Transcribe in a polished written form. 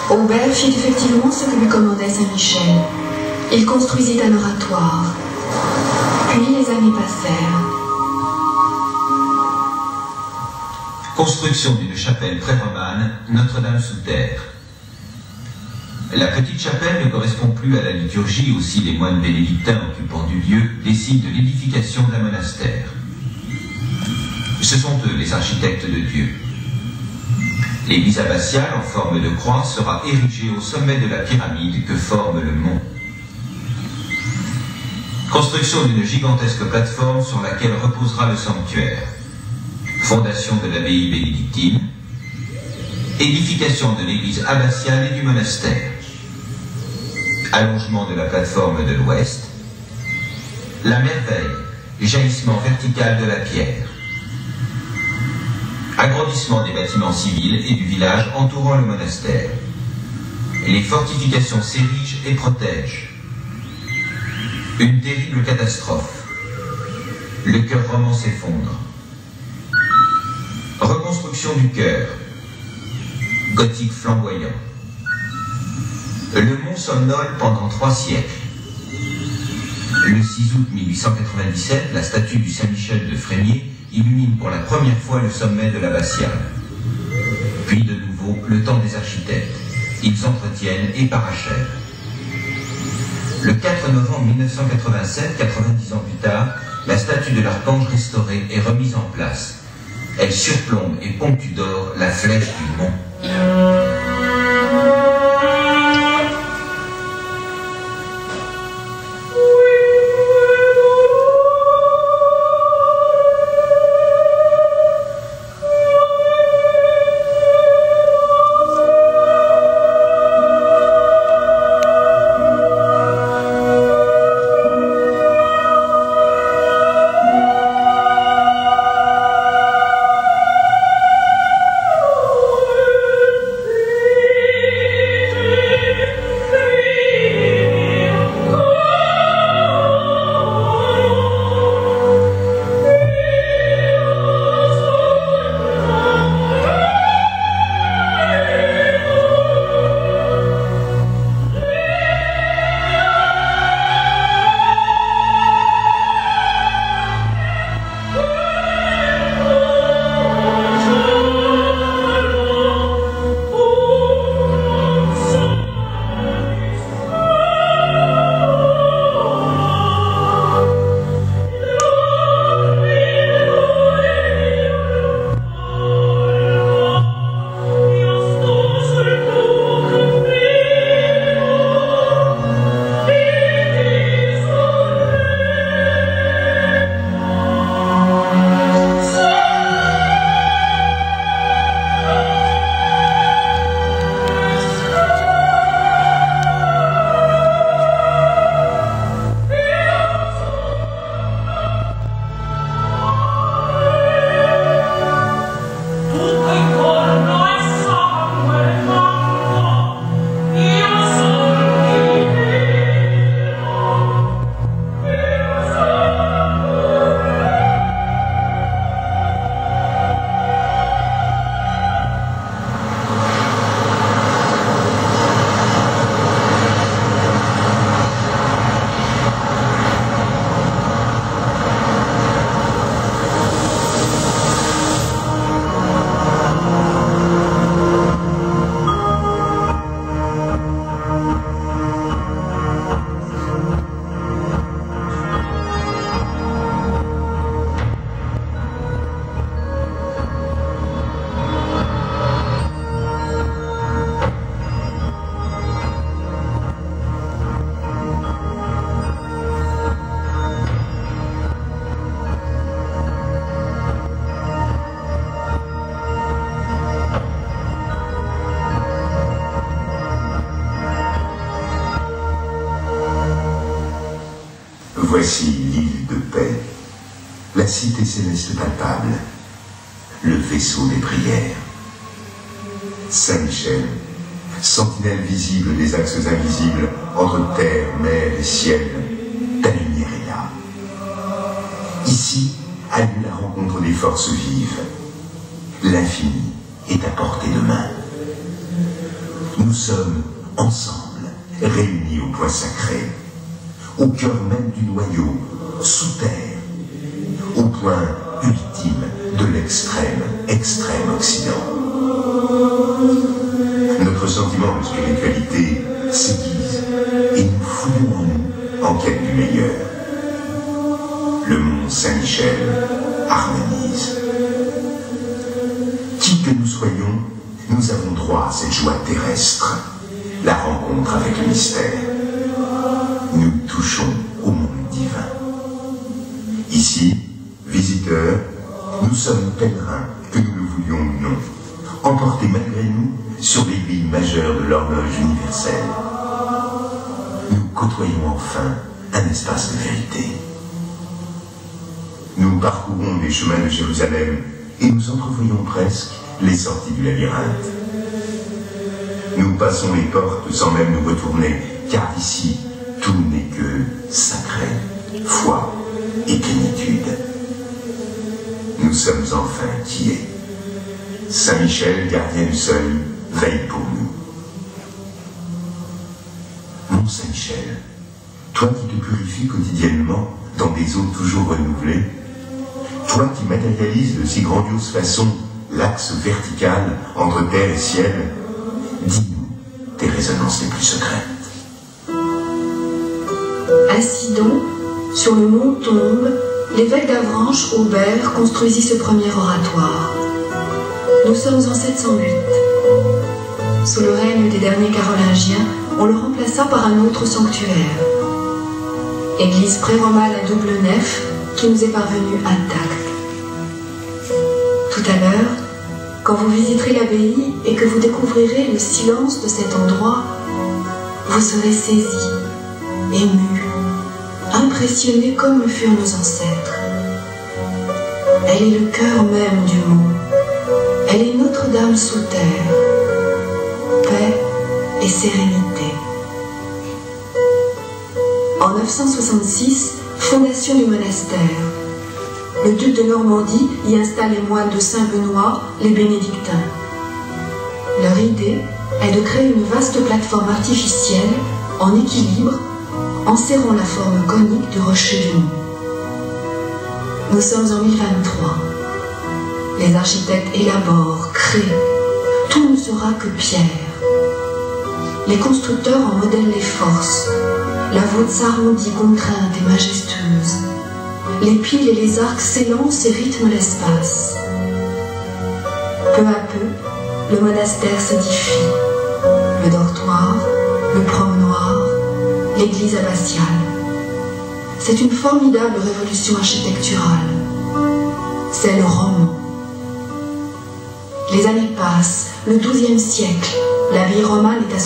Aubert fit effectivement ce que lui commandait Saint-Michel. Il construisit un oratoire. Puis les années passèrent. Construction d'une chapelle pré-romane, Notre-Dame sous terre. La petite chapelle ne correspond plus à la liturgie, aussi les moines bénédictins occupant du lieu décident de l'édification d'un monastère. Ce sont eux les architectes de Dieu. L'église abbatiale en forme de croix sera érigée au sommet de la pyramide que forme le mont. Construction d'une gigantesque plateforme sur laquelle reposera le sanctuaire. Fondation de l'abbaye bénédictine. Édification de l'église abbatiale et du monastère. Allongement de la plateforme de l'ouest. La merveille, jaillissement vertical de la pierre. Agrandissement des bâtiments civils et du village entourant le monastère. Les fortifications s'érigent et protègent. Une terrible catastrophe. Le chœur roman s'effondre. Reconstruction du chœur. Gothique flamboyant. Le mont somnole pendant 3 siècles. Le 6 août 1897, la statue du Saint-Michel de Frémier illumine pour la première fois le sommet de l'abbatiale. Puis de nouveau, le temps des architectes. Ils entretiennent et parachèvent. Le 4 novembre 1987, 90 ans plus tard, la statue de l'archange restaurée est remise en place. Elle surplombe et ponctue d'or la flèche du mont. Voici l'île de paix, la cité céleste palpable, le vaisseau des prières. Saint-Michel, sentinelle visible des axes invisibles entre terre, mer et ciel, ta lumière est là. Ici a lieu la rencontre des forces vives. L'infini est à portée de main. Nous sommes ensemble, réunis au point sacré, au cœur même du noyau, sous terre, au point ultime de extrême Occident. Notre sentiment de spiritualité s'aiguise et nous fouillons en nous en quête du meilleur. Le mont Saint-Michel harmonise. Qui que nous soyons, nous avons droit à cette joie terrestre, la rencontre avec le mystère. Nous touchons au monde divin. Ici, visiteurs, nous sommes pèlerins, que nous le voulions ou non, emportés malgré nous sur les lignes majeures de l'horloge universelle. Nous côtoyons enfin un espace de vérité. Nous parcourons les chemins de Jérusalem et nous entrevoyons presque les sorties du labyrinthe. Nous passons les portes sans même nous retourner, car ici, tout n'est que sacré, foi et plénitude. Nous sommes enfin qui est. Saint-Michel, gardien du seuil, veille pour nous. Mont Saint-Michel, toi qui te purifies quotidiennement dans des eaux toujours renouvelées, toi qui matérialises de si grandiose façon l'axe vertical entre terre et ciel, dis-nous tes résonances les plus secrètes. Ainsi donc, sur le mont Tombe, l'évêque d'Avranches, Aubert, construisit ce premier oratoire. Nous sommes en 708. Sous le règne des derniers carolingiens, on le remplaça par un autre sanctuaire. Église pré-romane à double nef qui nous est parvenue intacte. Tout à l'heure, quand vous visiterez l'abbaye et que vous découvrirez le silence de cet endroit, vous serez saisi, ému, impressionné comme le furent nos ancêtres. Elle est le cœur même du monde. Elle est Notre-Dame sous terre. Paix et sérénité. En 966, fondation du monastère. Le duc de Normandie y installe les moines de Saint-Benoît, les bénédictins. Leur idée est de créer une vaste plateforme artificielle en équilibre, enserrant la forme conique du rocher du mont. Nous sommes en 1023. Les architectes élaborent, créent. Tout ne sera que pierre. Les constructeurs en modèlent les forces. La voûte s'arrondit, contrainte et majestueuse. Les piles et les arcs s'élancent et rythment l'espace. Peu à peu, le monastère s'édifie. Le dortoir, le promenoir, l'église abbatiale. C'est une formidable révolution architecturale. C'est le roman. Les années passent, le XIIe siècle, l'abbaye romane est à